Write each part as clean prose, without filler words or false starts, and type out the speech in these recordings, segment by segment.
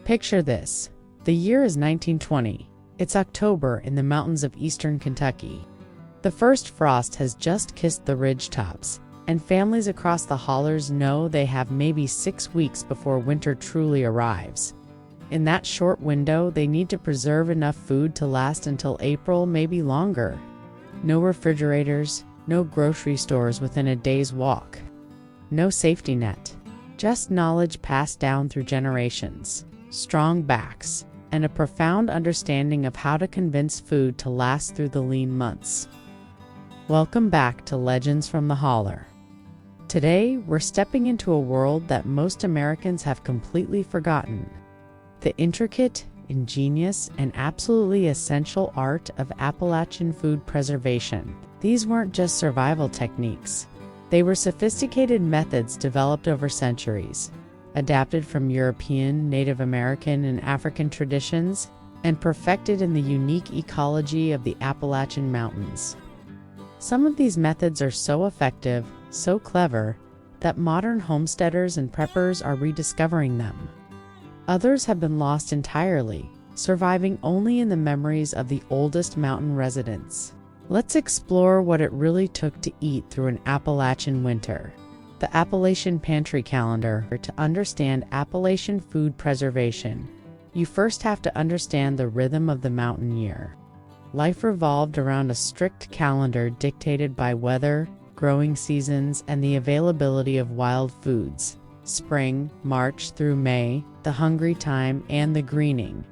Picture this. The year is 1920. It's October in the mountains of eastern Kentucky. The first frost has just kissed the ridge tops, and families across the hollers know they have maybe 6 weeks before winter truly arrives. In that short window, they need to preserve enough food to last until April, maybe longer. No refrigerators, no grocery stores within a day's walk. No safety net. Just knowledge passed down through generations, strong backs, and a profound understanding of how to convince food to last through the lean months. Welcome back to Legends from the Holler. Today, we're stepping into a world that most Americans have completely forgotten. The intricate, ingenious, and absolutely essential art of Appalachian food preservation. These weren't just survival techniques. They were sophisticated methods developed over centuries, adapted from European, Native American, and African traditions, and perfected in the unique ecology of the Appalachian Mountains. Some of these methods are so effective, so clever, that modern homesteaders and preppers are rediscovering them. Others have been lost entirely, surviving only in the memories of the oldest mountain residents. Let's explore what it really took to eat through an Appalachian winter. The Appalachian Pantry Calendar. To understand Appalachian food preservation, you first have to understand the rhythm of the mountain year. Life revolved around a strict calendar dictated by weather, growing seasons, and the availability of wild foods. Spring, March through May, the hungry time, and the greening.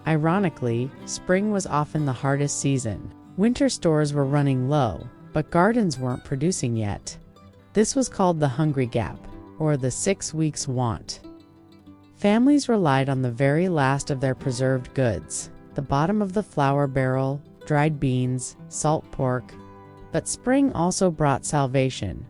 Ironically, spring was often the hardest season. Winter stores were running low, but gardens weren't producing yet. This was called the hungry gap, or the 6 weeks want. Families relied on the very last of their preserved goods, the bottom of the flour barrel, dried beans, salt pork. But spring also brought salvation.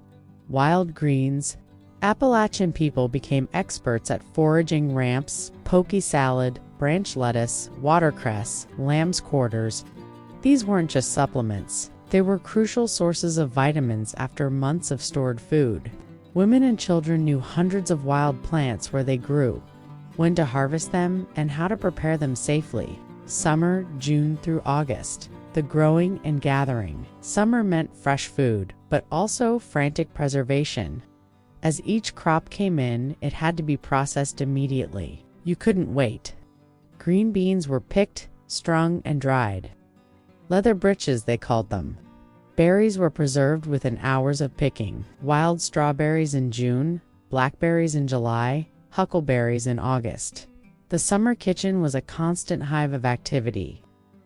Wild greens. Appalachian people became experts at foraging ramps, pokey salad, branch lettuce, watercress, lamb's quarters. These weren't just supplements. They were crucial sources of vitamins after months of stored food. Women and children knew hundreds of wild plants where they grew, when to harvest them, and how to prepare them safely. Summer, June through August. The growing and gathering. Summer meant fresh food, but also frantic preservation. As each crop came in, it had to be processed immediately. You couldn't wait. Green beans were picked, strung, and dried. Leather britches, they called them. Berries were preserved within hours of picking. Wild strawberries in June, blackberries in July, huckleberries in August. The summer kitchen was a constant hive of activity.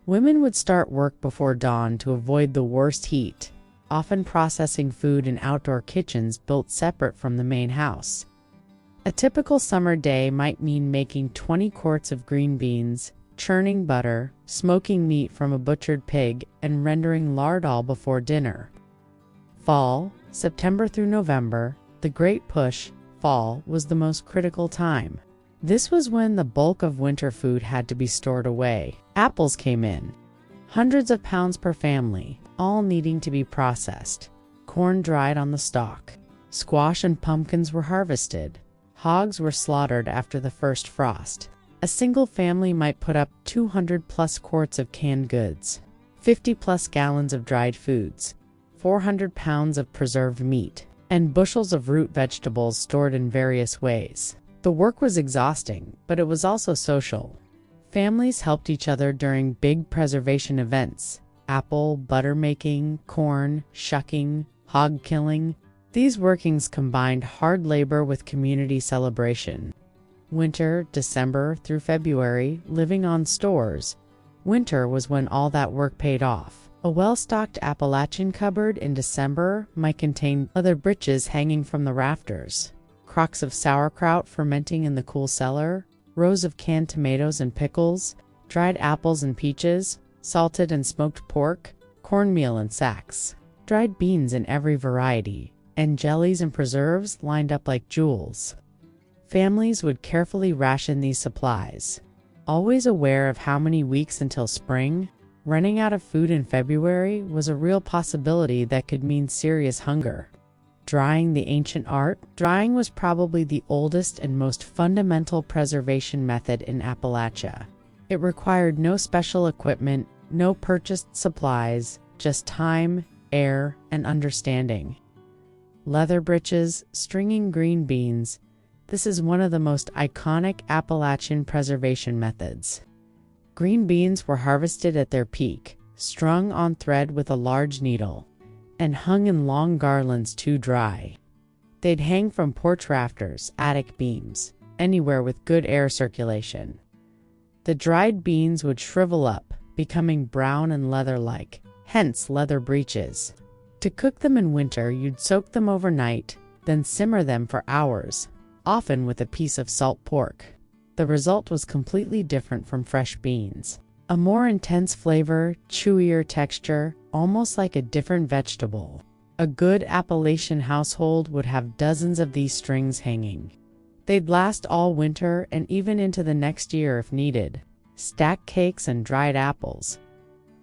Women would start work before dawn to avoid the worst heat, often processing food in outdoor kitchens built separate from the main house. A typical summer day might mean making 20 quarts of green beans, churning butter, smoking meat from a butchered pig, and rendering lard all before dinner. Fall, September through November, the great push, fall, was the most critical time. This was when the bulk of winter food had to be stored away. Apples came in. Hundreds of pounds per family, all needing to be processed. Corn dried on the stalk. Squash and pumpkins were harvested. Hogs were slaughtered after the first frost. A single family might put up 200+ quarts of canned goods, 50+ gallons of dried foods, 400 pounds of preserved meat, and bushels of root vegetables stored in various ways. The work was exhausting, but it was also social. Families helped each other during big preservation events: apple, butter making, corn, shucking, hog killing. These workings combined hard labor with community celebration. Winter, December through February, living on stores. Winter was when all that work paid off. A well-stocked Appalachian cupboard in December might contain leather britches hanging from the rafters, crocks of sauerkraut fermenting in the cool cellar, rows of canned tomatoes and pickles, dried apples and peaches, salted and smoked pork, cornmeal in sacks, dried beans in every variety, and jellies and preserves lined up like jewels. Families would carefully ration these supplies. Always aware of how many weeks until spring, running out of food in February was a real possibility that could mean serious hunger. Drying, the ancient art. Drying was probably the oldest and most fundamental preservation method in Appalachia. It required no special equipment, no purchased supplies, just time, air, and understanding. Leather britches, stringing green beans. This is one of the most iconic Appalachian preservation methods. Green beans were harvested at their peak, strung on thread with a large needle, and hung in long garlands to dry. They'd hang from porch rafters, attic beams, anywhere with good air circulation. The dried beans would shrivel up, becoming brown and leather-like, hence leather breeches. To cook them in winter, you'd soak them overnight, then simmer them for hours, often with a piece of salt pork. The result was completely different from fresh beans. A more intense flavor, chewier texture, almost like a different vegetable. A good Appalachian household would have dozens of these strings hanging. They'd last all winter and even into the next year if needed. Stack cakes and dried apples.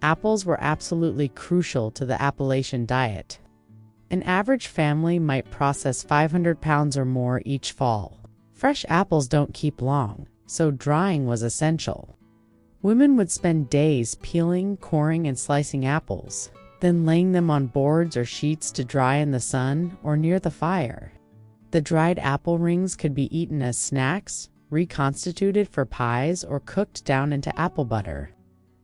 Apples were absolutely crucial to the Appalachian diet. An average family might process 500 pounds or more each fall. Fresh apples don't keep long, so drying was essential. Women would spend days peeling, coring, and slicing apples, then laying them on boards or sheets to dry in the sun or near the fire. The dried apple rings could be eaten as snacks, reconstituted for pies, or cooked down into apple butter.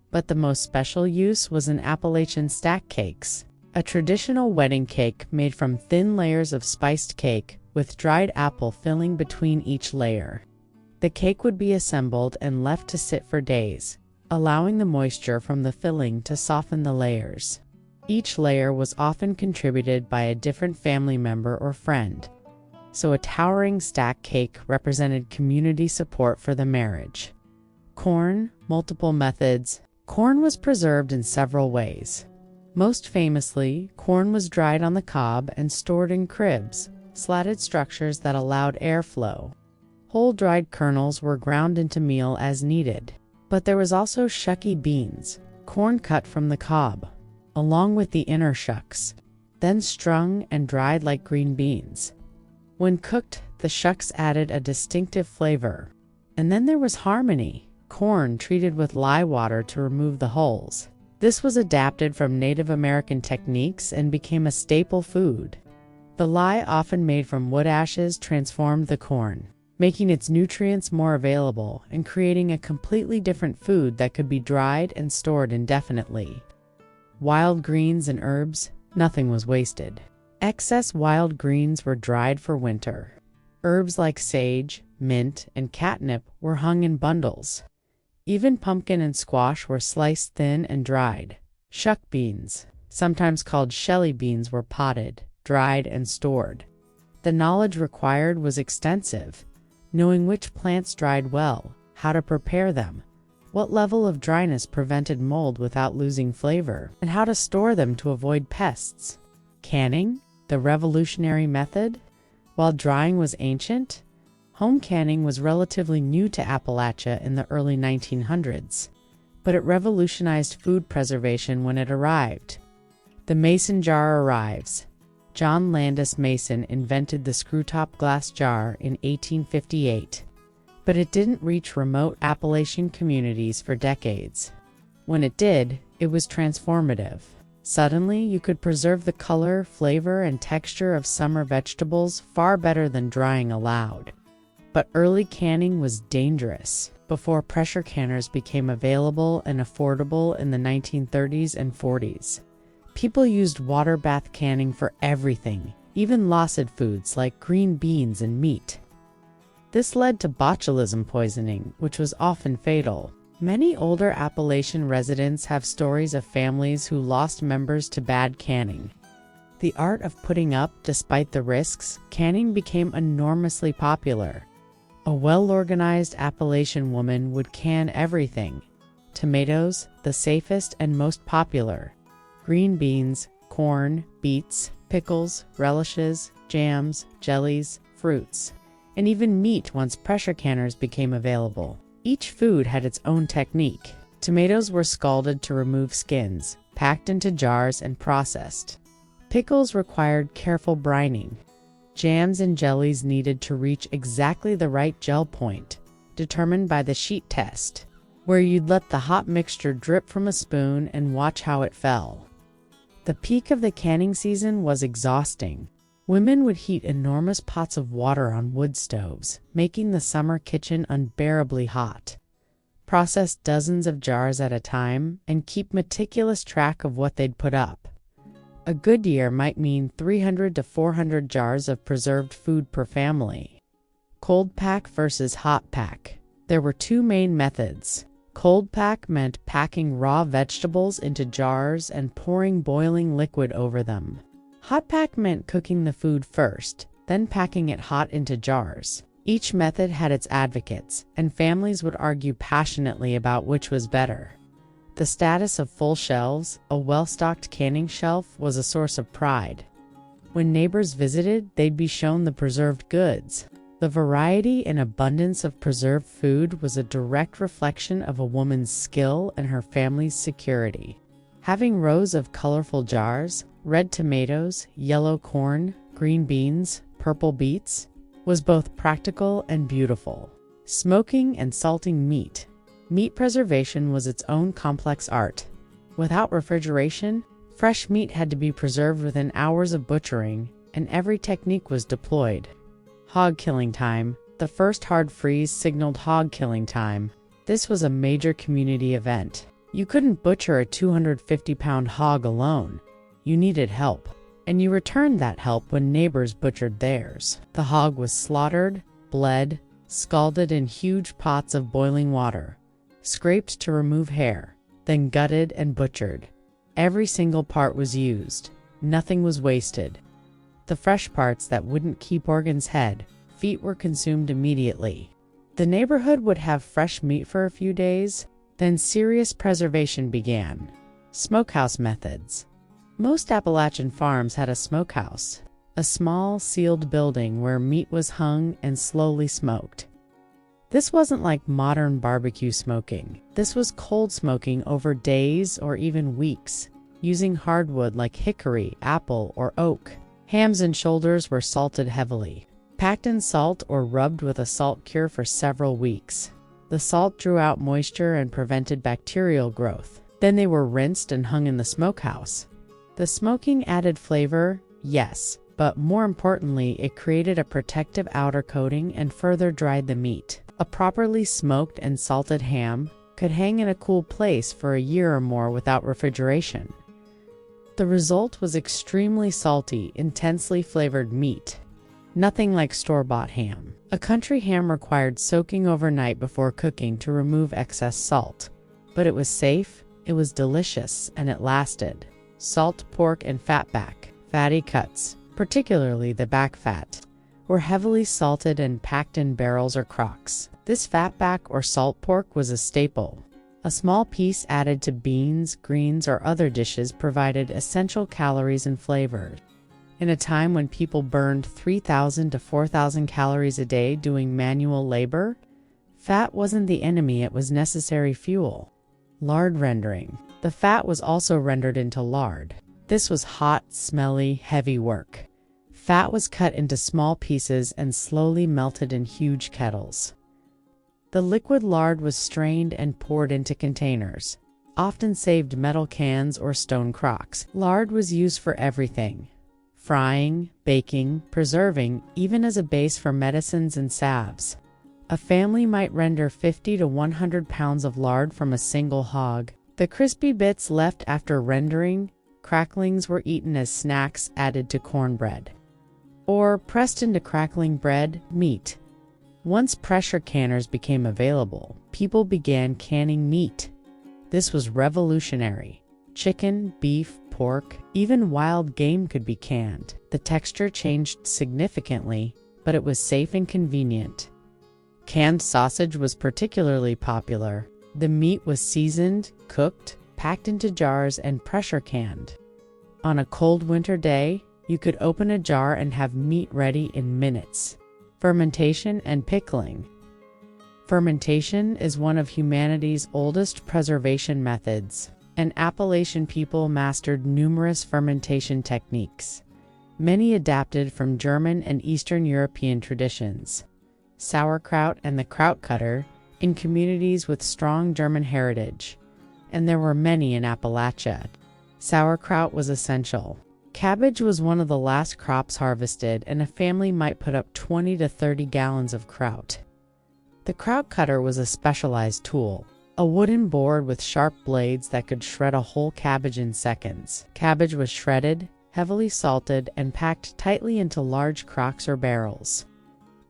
But the most special use was in Appalachian stack cakes, a traditional wedding cake made from thin layers of spiced cake with dried apple filling between each layer. The cake would be assembled and left to sit for days, allowing the moisture from the filling to soften the layers. Each layer was often contributed by a different family member or friend, so a towering stack cake represented community support for the marriage. Corn, multiple methods. Corn was preserved in several ways. Most famously, corn was dried on the cob and stored in cribs, slatted structures that allowed airflow. Whole dried kernels were ground into meal as needed. But there was also shucky beans, corn cut from the cob, along with the inner shucks, then strung and dried like green beans. When cooked, the shucks added a distinctive flavor. And then there was harmony, corn treated with lye water to remove the hulls. This was adapted from Native American techniques and became a staple food. The lye, often made from wood ashes, transformed the corn, making its nutrients more available and creating a completely different food that could be dried and stored indefinitely. Wild greens and herbs, nothing was wasted. Excess wild greens were dried for winter. Herbs like sage, mint, and catnip were hung in bundles. Even pumpkin and squash were sliced thin and dried. Shuck beans, sometimes called shelly beans, were potted, dried, and stored. The knowledge required was extensive. Knowing which plants dried well, how to prepare them, what level of dryness prevented mold without losing flavor, and how to store them to avoid pests. Canning, the revolutionary method. While drying was ancient, home canning was relatively new to Appalachia in the early 1900s, but it revolutionized food preservation when it arrived. The mason jar arrives. John Landis Mason invented the screw-top glass jar in 1858, but it didn't reach remote Appalachian communities for decades. When it did, it was transformative. Suddenly, you could preserve the color, flavor, and texture of summer vegetables far better than drying allowed. But early canning was dangerous. Before pressure canners became available and affordable in the 1930s and 40s. People used water bath canning for everything, even lacid foods like green beans and meat. This led to botulism poisoning, which was often fatal. Many older Appalachian residents have stories of families who lost members to bad canning. The art of putting up despite the risks, canning became enormously popular. A well-organized Appalachian woman would can everything. Tomatoes, the safest and most popular. Green beans, corn, beets, pickles, relishes, jams, jellies, fruits, and even meat once pressure canners became available. Each food had its own technique. Tomatoes were scalded to remove skins, packed into jars, and processed. Pickles required careful brining. Jams and jellies needed to reach exactly the right gel point, determined by the sheet test, where you'd let the hot mixture drip from a spoon and watch how it fell. The peak of the canning season was exhausting. Women would heat enormous pots of water on wood stoves, making the summer kitchen unbearably hot, process dozens of jars at a time, and keep meticulous track of what they'd put up. A good year might mean 300 to 400 jars of preserved food per family. Cold pack versus hot pack. There were two main methods. Cold pack meant packing raw vegetables into jars and pouring boiling liquid over them. Hot pack meant cooking the food first, then packing it hot into jars. Each method had its advocates, and families would argue passionately about which was better. The status of full shelves, a well-stocked canning shelf, was a source of pride. When neighbors visited, they'd be shown the preserved goods. The variety and abundance of preserved food was a direct reflection of a woman's skill and her family's security. Having rows of colorful jars, red tomatoes, yellow corn, green beans, purple beets, was both practical and beautiful. Smoking and salting meat. Meat preservation was its own complex art. Without refrigeration, fresh meat had to be preserved within hours of butchering, and every technique was deployed. Hog killing time. The first hard freeze signaled hog killing time. This was a major community event. You couldn't butcher a 250-pound hog alone. You needed help, and you returned that help when neighbors butchered theirs. The hog was slaughtered, bled, scalded in huge pots of boiling water, scraped to remove hair, then gutted and butchered. Every single part was used. Nothing was wasted. The fresh parts that wouldn't keep organs' head, feet were consumed immediately. The neighborhood would have fresh meat for a few days, then serious preservation began. Smokehouse methods. Most Appalachian farms had a smokehouse, a small, sealed building where meat was hung and slowly smoked. This wasn't like modern barbecue smoking. This was cold smoking over days or even weeks, using hardwood like hickory, apple, or oak. Hams and shoulders were salted heavily, packed in salt or rubbed with a salt cure for several weeks. The salt drew out moisture and prevented bacterial growth. Then they were rinsed and hung in the smokehouse. The smoking added flavor, yes, but more importantly, it created a protective outer coating and further dried the meat. A properly smoked and salted ham could hang in a cool place for a year or more without refrigeration. The result was extremely salty, intensely flavored meat. Nothing like store-bought ham. A country ham required soaking overnight before cooking to remove excess salt. But it was safe, it was delicious, and it lasted. Salt pork and fatback, fatty cuts, particularly the back fat, were heavily salted and packed in barrels or crocks. This fatback or salt pork was a staple. A small piece added to beans, greens, or other dishes provided essential calories and flavor. In a time when people burned 3,000 to 4,000 calories a day doing manual labor, fat wasn't the enemy, it was necessary fuel. Lard rendering. The fat was also rendered into lard. This was hot, smelly, heavy work. Fat was cut into small pieces and slowly melted in huge kettles. The liquid lard was strained and poured into containers, often saved metal cans or stone crocks. Lard was used for everything: frying, baking, preserving, even as a base for medicines and salves. A family might render 50 to 100 pounds of lard from a single hog. The crispy bits left after rendering, cracklings were eaten as snacks added to cornbread, or pressed into crackling bread, meat. Once pressure canners became available, people began canning meat. This was revolutionary. Chicken, beef, pork, even wild game could be canned. The texture changed significantly, but it was safe and convenient. Canned sausage was particularly popular. The meat was seasoned, cooked, packed into jars, and pressure canned. On a cold winter day, you could open a jar and have meat ready in minutes. Fermentation and pickling. Fermentation is one of humanity's oldest preservation methods, and Appalachian people mastered numerous fermentation techniques, many adapted from German and Eastern European traditions. Sauerkraut and the kraut cutter in communities with strong German heritage, and there were many in Appalachia. Sauerkraut was essential. Cabbage was one of the last crops harvested, and a family might put up 20 to 30 gallons of kraut. The kraut cutter was a specialized tool, a wooden board with sharp blades that could shred a whole cabbage in seconds. Cabbage was shredded, heavily salted, and packed tightly into large crocks or barrels.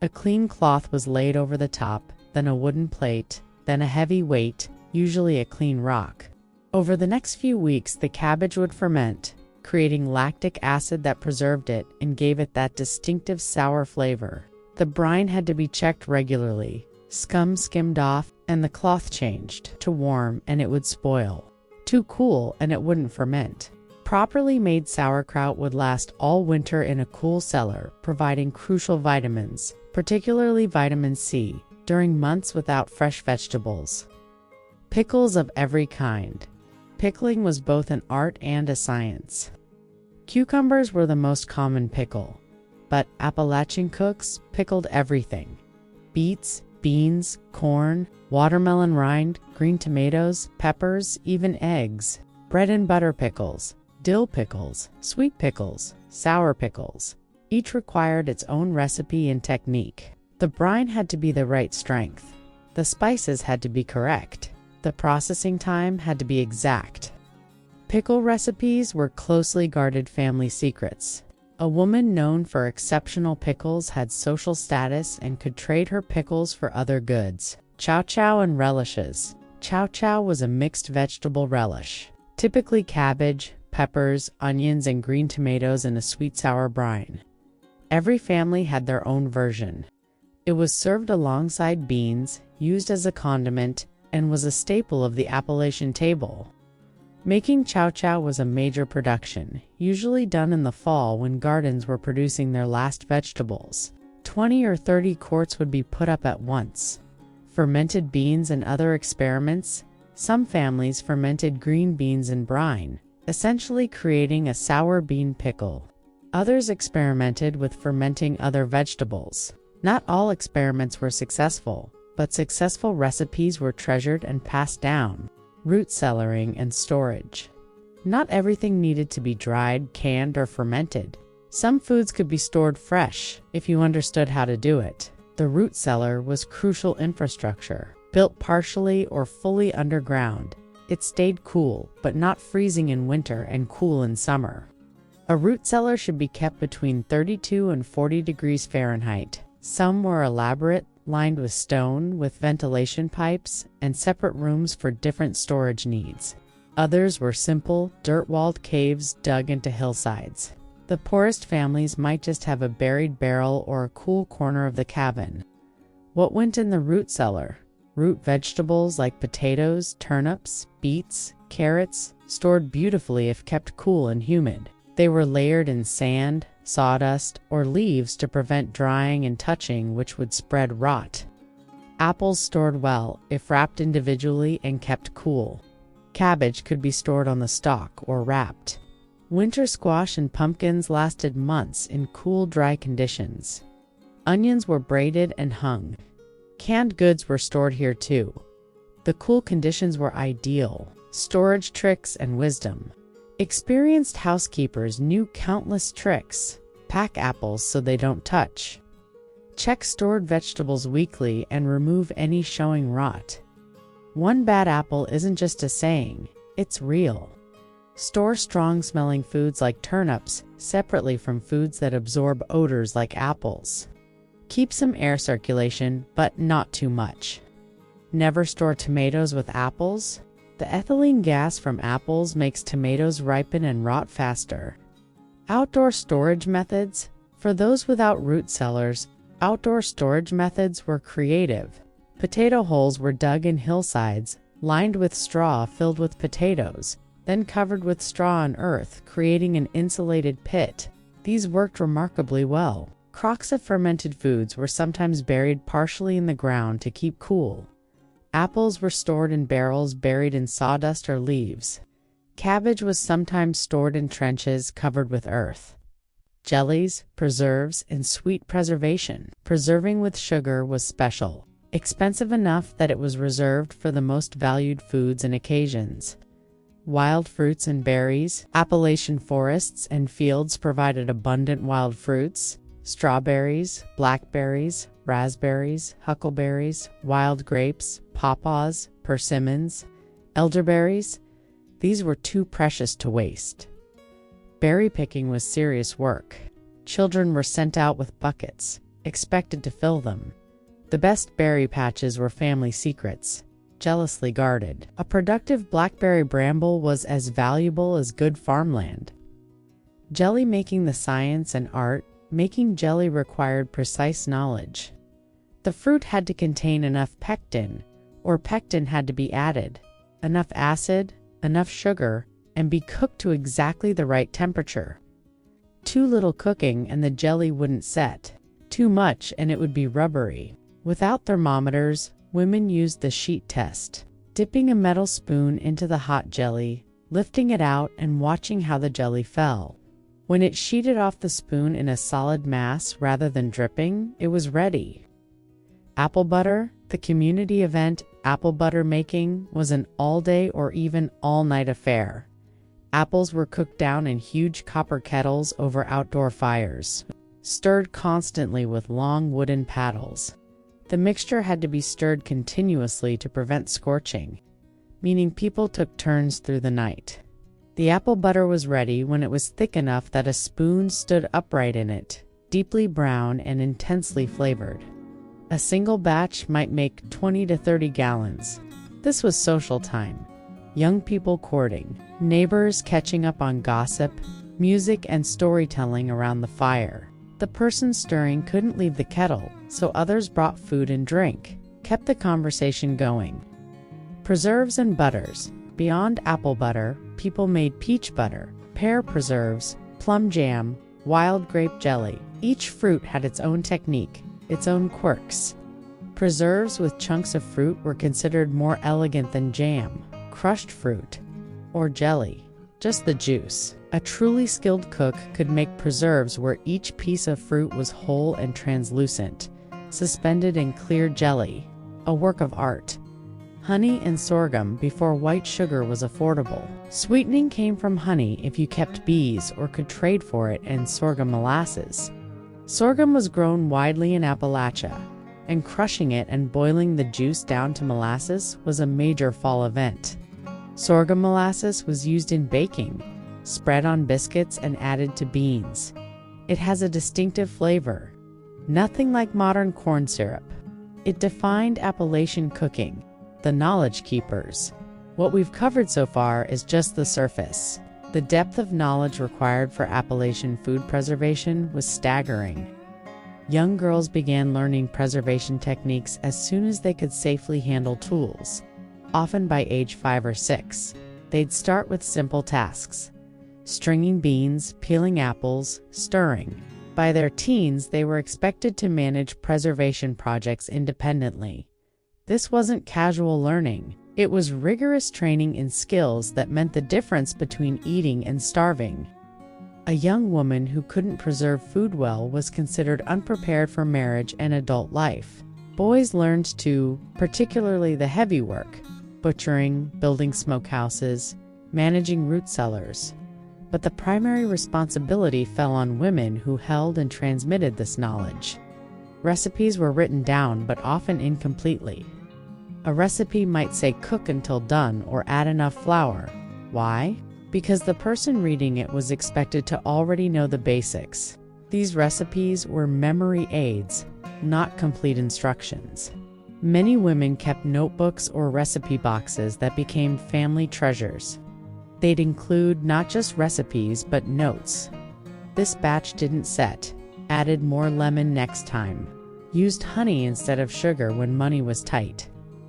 A clean cloth was laid over the top, then a wooden plate, then a heavy weight, usually a clean rock. Over the next few weeks, the cabbage would ferment, creating lactic acid that preserved it and gave it that distinctive sour flavor. The brine had to be checked regularly, scum skimmed off, and the cloth changed. Too warm and it would spoil. Too cool and it wouldn't ferment. Properly made sauerkraut would last all winter in a cool cellar, providing crucial vitamins, particularly vitamin C, during months without fresh vegetables. Pickles of every kind. Pickling was both an art and a science. Cucumbers were the most common pickle, but Appalachian cooks pickled everything. Beets, beans, corn, watermelon rind, green tomatoes, peppers, even eggs. Bread and butter pickles, dill pickles, sweet pickles, sour pickles. Each required its own recipe and technique. The brine had to be the right strength. The spices had to be correct. The processing time had to be exact. Pickle recipes were closely guarded family secrets. A woman known for exceptional pickles had social status and could trade her pickles for other goods. Chow chow and relishes. Chow chow was a mixed vegetable relish, typically cabbage, peppers, onions, and green tomatoes in a sweet-sour brine. Every family had their own version. It was served alongside beans, used as a condiment, and was a staple of the Appalachian table. Making chow chow was a major production, usually done in the fall when gardens were producing their last vegetables. 20 or 30 quarts would be put up at once. Fermented beans and other experiments. Some families fermented green beans in brine, essentially creating a sour bean pickle. Others experimented with fermenting other vegetables. Not all experiments were successful, but successful recipes were treasured and passed down. Root cellaring and storage. Not everything needed to be dried, canned, or fermented. Some foods could be stored fresh, if you understood how to do it. The root cellar was crucial infrastructure, built partially or fully underground. It stayed cool, but not freezing in winter and cool in summer. A root cellar should be kept between 32 and 40 degrees Fahrenheit. Some were elaborate, lined with stone, with ventilation pipes, and separate rooms for different storage needs. Others were simple, dirt-walled caves dug into hillsides. The poorest families might just have a buried barrel or a cool corner of the cabin. What went in the root cellar? Root vegetables like potatoes, turnips, beets, carrots, stored beautifully if kept cool and humid. They were layered in sand, sawdust, or leaves to prevent drying and touching, which would spread rot. Apples stored well if wrapped individually and kept cool. Cabbage could be stored on the stalk or wrapped. Winter squash and pumpkins lasted months in cool, dry conditions. Onions were braided and hung. Canned goods were stored here too. The cool conditions were ideal. Storage tricks and wisdom. Experienced housekeepers knew countless tricks. Pack apples so they don't touch. Check stored vegetables weekly and remove any showing rot. One bad apple isn't just a saying, it's real. Store strong-smelling foods like turnips separately from foods that absorb odors like apples. Keep some air circulation, but not too much. Never store tomatoes with apples. The ethylene gas from apples makes tomatoes ripen and rot faster. Outdoor storage methods. For those without root cellars, outdoor storage methods were creative. Potato holes were dug in hillsides, lined with straw filled with potatoes, then covered with straw and earth, creating an insulated pit. These worked remarkably well. Crocks of fermented foods were sometimes buried partially in the ground to keep cool. Apples were stored in barrels buried in sawdust or leaves. Cabbage was sometimes stored in trenches covered with earth. Jellies, preserves, and sweet preservation. Preserving with sugar was special, expensive enough that it was reserved for the most valued foods and occasions. Wild fruits and berries. Appalachian forests and fields provided abundant wild fruits. Strawberries, blackberries, raspberries, huckleberries, wild grapes, pawpaws, persimmons, elderberries. These were too precious to waste. Berry picking was serious work. Children were sent out with buckets, expected to fill them. The best berry patches were family secrets, jealously guarded. A productive blackberry bramble was as valuable as good farmland. Jelly making. The science and art. Making jelly required precise knowledge. The fruit had to contain enough pectin, or pectin had to be added, enough acid, enough sugar, and be cooked to exactly the right temperature. Too little cooking and the jelly wouldn't set. Too much and it would be rubbery. Without thermometers, women used the sheet test, dipping a metal spoon into the hot jelly, lifting it out and watching how the jelly fell. When it sheeted off the spoon in a solid mass rather than dripping, it was ready. Apple butter. The community event, apple butter making, was an all-day or even all-night affair. Apples were cooked down in huge copper kettles over outdoor fires, stirred constantly with long wooden paddles. The mixture had to be stirred continuously to prevent scorching, meaning people took turns through the night. The apple butter was ready when it was thick enough that a spoon stood upright in it, deeply brown and intensely flavored. A single batch might make 20 to 30 gallons. This was social time. Young people courting, neighbors catching up on gossip, music and storytelling around the fire. The person stirring couldn't leave the kettle, so others brought food and drink, kept the conversation going. Preserves and butters. Beyond apple butter, people made peach butter, pear preserves, plum jam, wild grape jelly. Each fruit had its own technique, its own quirks. Preserves with chunks of fruit were considered more elegant than jam, crushed fruit, or jelly, just the juice. A truly skilled cook could make preserves where each piece of fruit was whole and translucent, suspended in clear jelly, a work of art. Honey and sorghum before white sugar was affordable. Sweetening came from honey if you kept bees or could trade for it, and sorghum molasses. Sorghum was grown widely in Appalachia, and crushing it and boiling the juice down to molasses was a major fall event. Sorghum molasses was used in baking, spread on biscuits and added to beans. It has a distinctive flavor, nothing like modern corn syrup. It defined Appalachian cooking. The knowledge keepers. What we've covered so far is just the surface. The depth of knowledge required for Appalachian food preservation was staggering. Young girls began learning preservation techniques as soon as they could safely handle tools, often by age 5 or 6. They'd start with simple tasks: stringing beans, peeling apples, stirring. By their teens, they were expected to manage preservation projects independently. This wasn't casual learning. It was rigorous training in skills that meant the difference between eating and starving. A young woman who couldn't preserve food well was considered unprepared for marriage and adult life. Boys learned to, particularly the heavy work, butchering, building smokehouses, managing root cellars. But the primary responsibility fell on women who held and transmitted this knowledge. Recipes were written down, but often incompletely. A recipe might say cook until done or add enough flour. Why? Because the person reading it was expected to already know the basics. These recipes were memory aids, not complete instructions. Many women kept notebooks or recipe boxes that became family treasures. They'd include not just recipes, but notes. This batch didn't set. Added more lemon next time. Used honey instead of sugar when money was tight.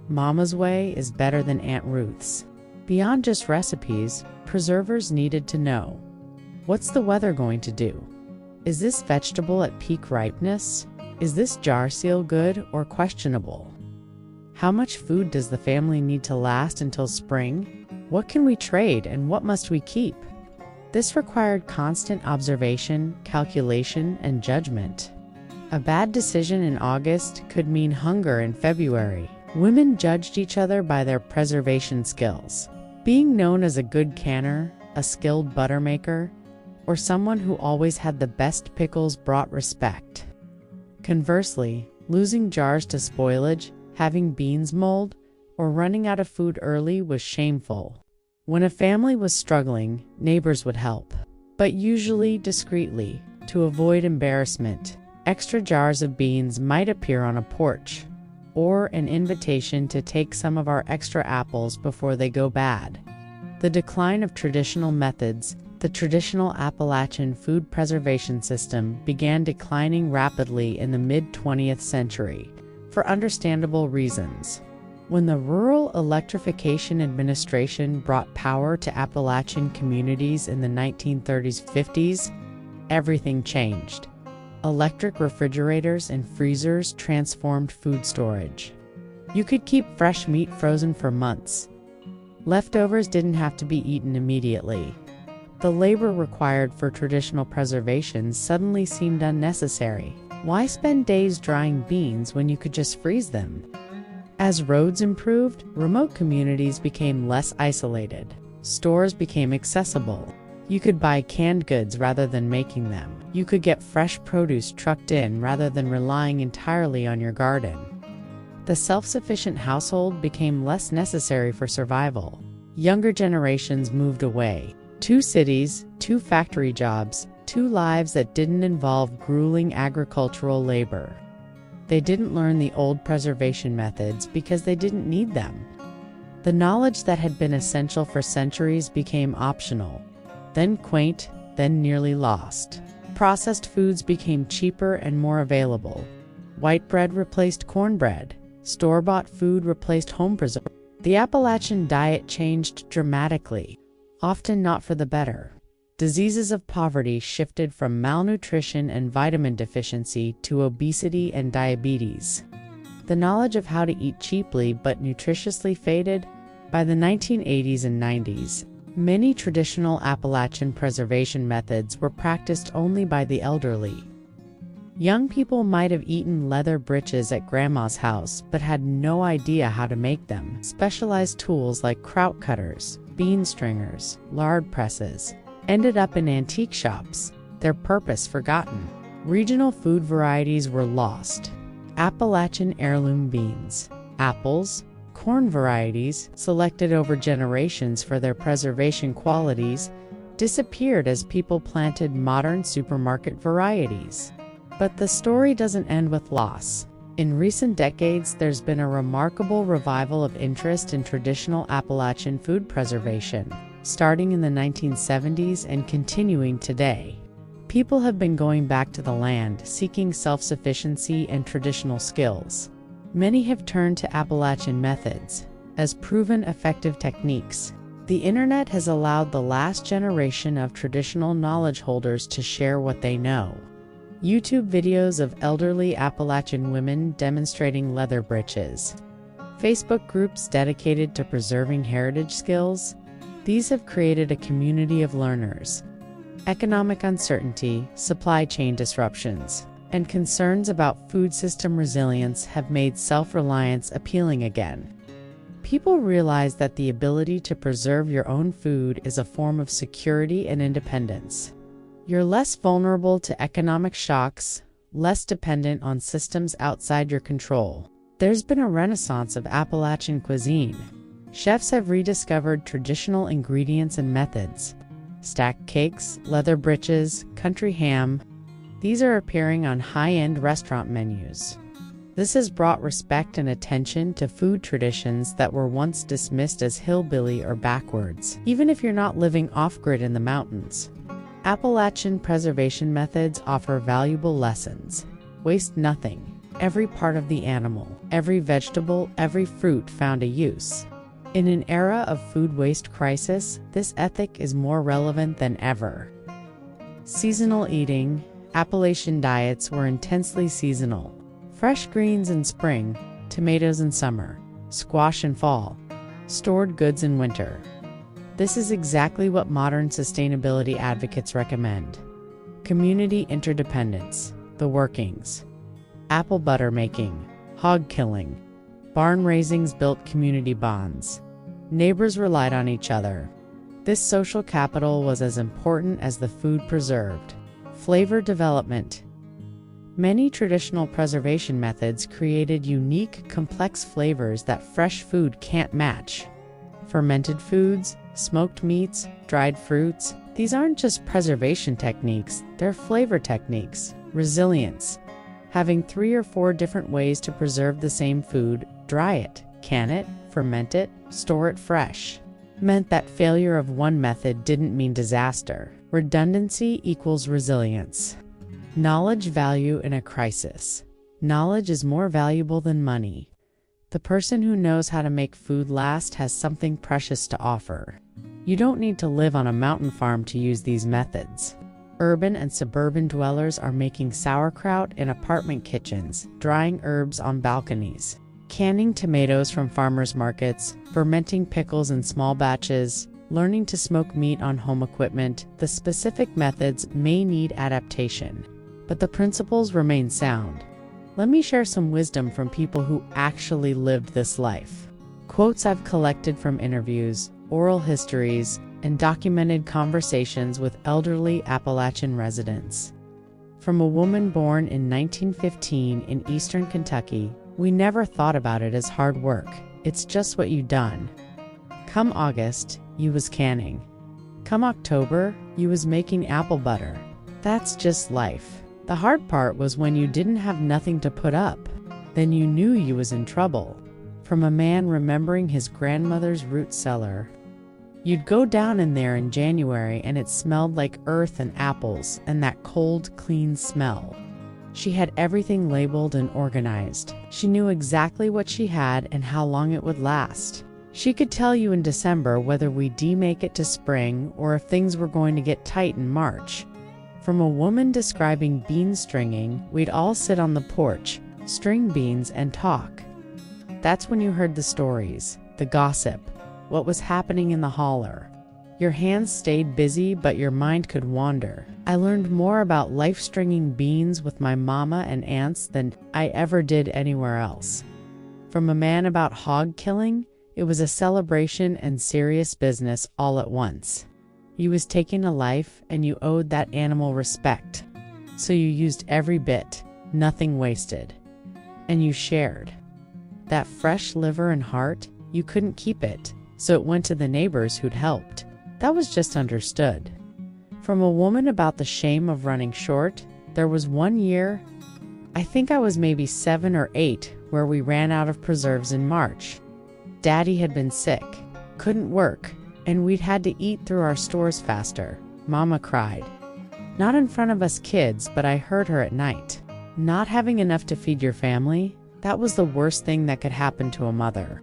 Mama's way is better than Aunt Ruth's. Beyond just recipes, preservers needed to know: what's the weather going to do? Is this vegetable at peak ripeness? Is this jar seal good or questionable? How much food does the family need to last until spring? What can we trade and what must we keep? This required constant observation, calculation, and judgment. A bad decision in August could mean hunger in February. Women judged each other by their preservation skills. Being known as a good canner, a skilled butter maker, or someone who always had the best pickles brought respect. Conversely, losing jars to spoilage, having beans mold, or running out of food early was shameful. When a family was struggling, neighbors would help, but usually discreetly, to avoid embarrassment. Extra jars of beans might appear on a porch, or an invitation to take some of our extra apples before they go bad. The decline of traditional methods, the traditional Appalachian food preservation system, began declining rapidly in the mid-20th century, for understandable reasons. When the Rural Electrification Administration brought power to Appalachian communities in the 1930s-50s, everything changed. Electric refrigerators and freezers transformed food storage. You could keep fresh meat frozen for months. Leftovers didn't have to be eaten immediately. The labor required for traditional preservation suddenly seemed unnecessary. Why spend days drying beans when you could just freeze them? As roads improved, remote communities became less isolated. Stores became accessible. You could buy canned goods rather than making them. You could get fresh produce trucked in rather than relying entirely on your garden. The self-sufficient household became less necessary for survival. Younger generations moved away. 2 cities, 2 factory jobs, 2 lives that didn't involve grueling agricultural labor. They didn't learn the old preservation methods because they didn't need them. The knowledge that had been essential for centuries became optional, then quaint, then nearly lost. Processed foods became cheaper and more available. White bread replaced cornbread. Store-bought food replaced home preserved. The Appalachian diet changed dramatically, often not for the better. Diseases of poverty shifted from malnutrition and vitamin deficiency to obesity and diabetes. The knowledge of how to eat cheaply but nutritiously faded. By the 1980s and 90s, many traditional Appalachian preservation methods were practiced only by the elderly. Young people might have eaten leather britches at grandma's house but had no idea how to make them. Specialized tools like kraut cutters, bean stringers, lard presses ended up in antique shops, their purpose forgotten. Regional food varieties were lost. Appalachian heirloom beans, apples, corn varieties, selected over generations for their preservation qualities, disappeared as people planted modern supermarket varieties. But the story doesn't end with loss. In recent decades, there's been a remarkable revival of interest in traditional Appalachian food preservation, starting in the 1970s and continuing today. People have been going back to the land, seeking self-sufficiency and traditional skills. Many have turned to Appalachian methods as proven effective techniques. The internet has allowed the last generation of traditional knowledge holders to share what they know. YouTube videos of elderly Appalachian women demonstrating leather britches. Facebook groups dedicated to preserving heritage skills. These have created a community of learners. Economic uncertainty, supply chain disruptions, and concerns about food system resilience have made self-reliance appealing again. People realize that the ability to preserve your own food is a form of security and independence. You're less vulnerable to economic shocks, less dependent on systems outside your control. There's been a renaissance of Appalachian cuisine. Chefs have rediscovered traditional ingredients and methods. Stacked cakes, leather britches, country ham. These are appearing on high-end restaurant menus. This has brought respect and attention to food traditions that were once dismissed as hillbilly or backwards, even if you're not living off-grid in the mountains. Appalachian preservation methods offer valuable lessons. Waste nothing. Every part of the animal, every vegetable, every fruit found a use. In an era of food waste crisis, this ethic is more relevant than ever. Seasonal eating. Appalachian diets were intensely seasonal. Fresh greens in spring, tomatoes in summer, squash in fall, stored goods in winter. This is exactly what modern sustainability advocates recommend. Community interdependence, the workings. Apple butter making, hog killing, barn raisings built community bonds. Neighbors relied on each other. This social capital was as important as the food preserved. Flavor development. Many traditional preservation methods created unique, complex flavors that fresh food can't match. Fermented foods, smoked meats, dried fruits, these aren't just preservation techniques, they're flavor techniques. Resilience. Having 3 or 4 different ways to preserve the same food, dry it, can it, ferment it, store it fresh, meant that failure of one method didn't mean disaster. Redundancy equals resilience. Knowledge value in a crisis. Knowledge is more valuable than money. The person who knows how to make food last has something precious to offer. You don't need to live on a mountain farm to use these methods. Urban and suburban dwellers are making sauerkraut in apartment kitchens, drying herbs on balconies, canning tomatoes from farmers markets, fermenting pickles in small batches, learning to smoke meat on home equipment. The specific methods may need adaptation, but the principles remain sound. Let me share some wisdom from people who actually lived this life. Quotes I've collected from interviews, oral histories, and documented conversations with elderly Appalachian residents. From a woman born in 1915 in eastern Kentucky, "We never thought about it as hard work. It's just what you done. Come August, you was canning. Come October, you was making apple butter. That's just life. The hard part was when you didn't have nothing to put up. Then you knew you was in trouble." From a man remembering his grandmother's root cellar. "You'd go down in there in January and it smelled like earth and apples and that cold, clean smell." She had everything labeled and organized. She knew exactly what she had and how long it would last. She could tell you in December whether we'd make it to spring or if things were going to get tight in March. From a woman describing bean stringing, "We'd all sit on the porch, string beans and talk." That's when you heard the stories, the gossip, what was happening in the holler. Your hands stayed busy, but your mind could wander. I learned more about life stringing beans with my mama and aunts than I ever did anywhere else. From a man about hog killing, it was a celebration and serious business all at once. You was taking a life and you owed that animal respect. So you used every bit, nothing wasted. And you shared. That fresh liver and heart, you couldn't keep it, so it went to the neighbors who'd helped. That was just understood. From a woman about the shame of running short, there was one year, I think I was maybe 7 or 8, where we ran out of preserves in March. Daddy had been sick, couldn't work, and we'd had to eat through our stores faster. Mama cried. Not in front of us kids, but I heard her at night. Not having enough to feed your family, that was the worst thing that could happen to a mother.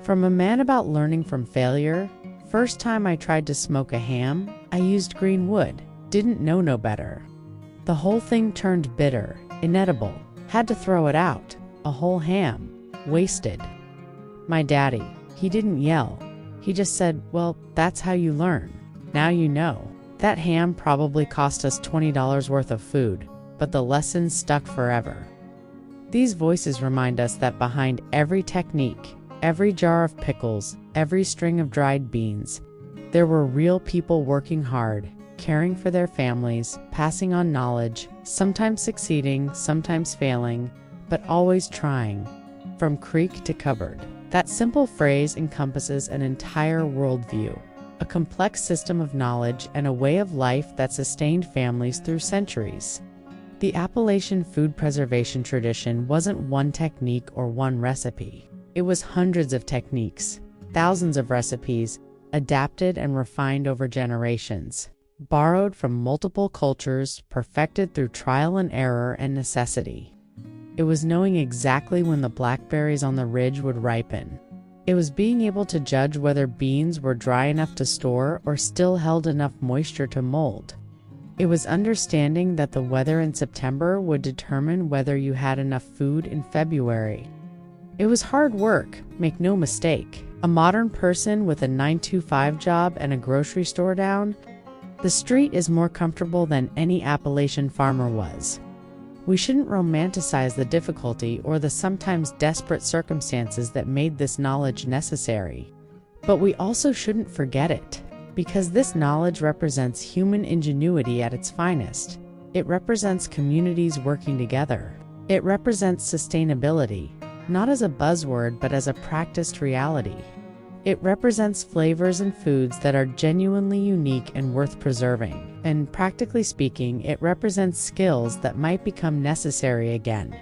From a man about learning from failure, first time I tried to smoke a ham, I used green wood, didn't know no better. The whole thing turned bitter, inedible, had to throw it out, a whole ham, wasted. My daddy, he didn't yell. He just said, "Well, that's how you learn. Now you know." That ham probably cost us $20 worth of food, but the lesson stuck forever. These voices remind us that behind every technique, every jar of pickles, every string of dried beans, there were real people working hard, caring for their families, passing on knowledge, sometimes succeeding, sometimes failing, but always trying. From creek to cupboard. That simple phrase encompasses an entire worldview, a complex system of knowledge and a way of life that sustained families through centuries. The Appalachian food preservation tradition wasn't one technique or one recipe. It was hundreds of techniques, thousands of recipes, adapted and refined over generations, borrowed from multiple cultures, perfected through trial and error and necessity. It was knowing exactly when the blackberries on the ridge would ripen. It was being able to judge whether beans were dry enough to store or still held enough moisture to mold. It was understanding that the weather in September would determine whether you had enough food in February. It was hard work, make no mistake, A modern person with a 9-to-5 job and a grocery store down, the street is more comfortable than any Appalachian farmer was. We shouldn't romanticize the difficulty or the sometimes desperate circumstances that made this knowledge necessary. But we also shouldn't forget it, because this knowledge represents human ingenuity at its finest. It represents communities working together. It represents sustainability, not as a buzzword but as a practiced reality. It represents flavors and foods that are genuinely unique and worth preserving. And practically speaking, it represents skills that might become necessary again.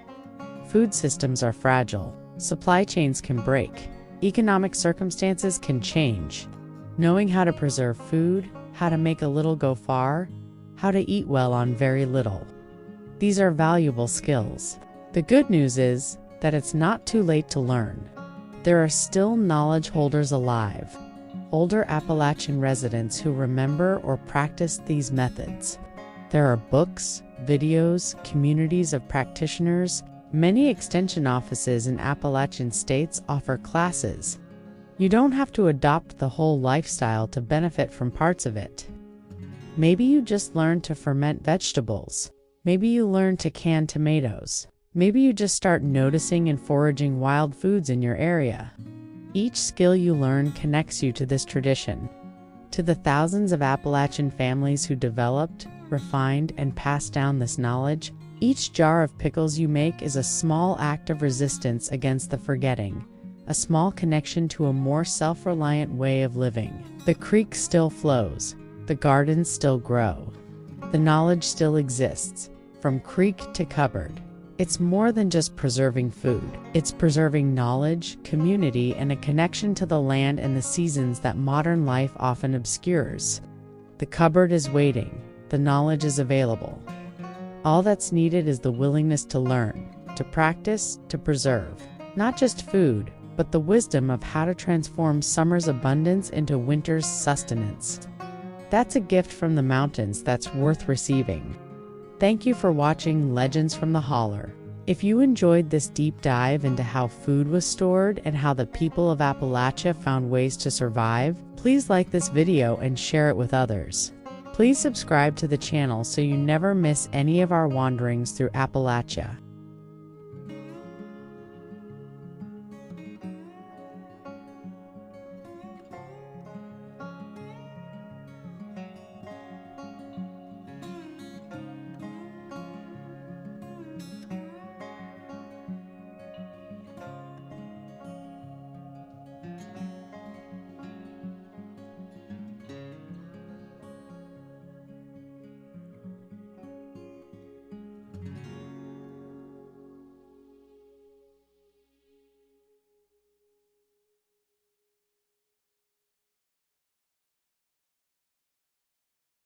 Food systems are fragile. Supply chains can break. Economic circumstances can change. Knowing how to preserve food, how to make a little go far, how to eat well on very little. These are valuable skills. The good news is that it's not too late to learn. There are still knowledge holders alive, older Appalachian residents who remember or practice these methods. There are books, videos, communities of practitioners. Many extension offices in Appalachian states offer classes. You don't have to adopt the whole lifestyle to benefit from parts of it. Maybe you just learn to ferment vegetables. Maybe you learn to can tomatoes. Maybe you just start noticing and foraging wild foods in your area. Each skill you learn connects you to this tradition, to the thousands of Appalachian families who developed, refined, and passed down this knowledge. Each jar of pickles you make is a small act of resistance against the forgetting, a small connection to a more self-reliant way of living. The creek still flows, the gardens still grow, the knowledge still exists, from creek to cupboard. It's more than just preserving food. It's preserving knowledge, community, and a connection to the land and the seasons that modern life often obscures. The cupboard is waiting. The knowledge is available. All that's needed is the willingness to learn, to practice, to preserve. Not just food, but the wisdom of how to transform summer's abundance into winter's sustenance. That's a gift from the mountains that's worth receiving. Thank you for watching Legends from the Holler. If you enjoyed this deep dive into how food was stored and how the people of Appalachia found ways to survive, please like this video and share it with others. Please subscribe to the channel so you never miss any of our wanderings through Appalachia.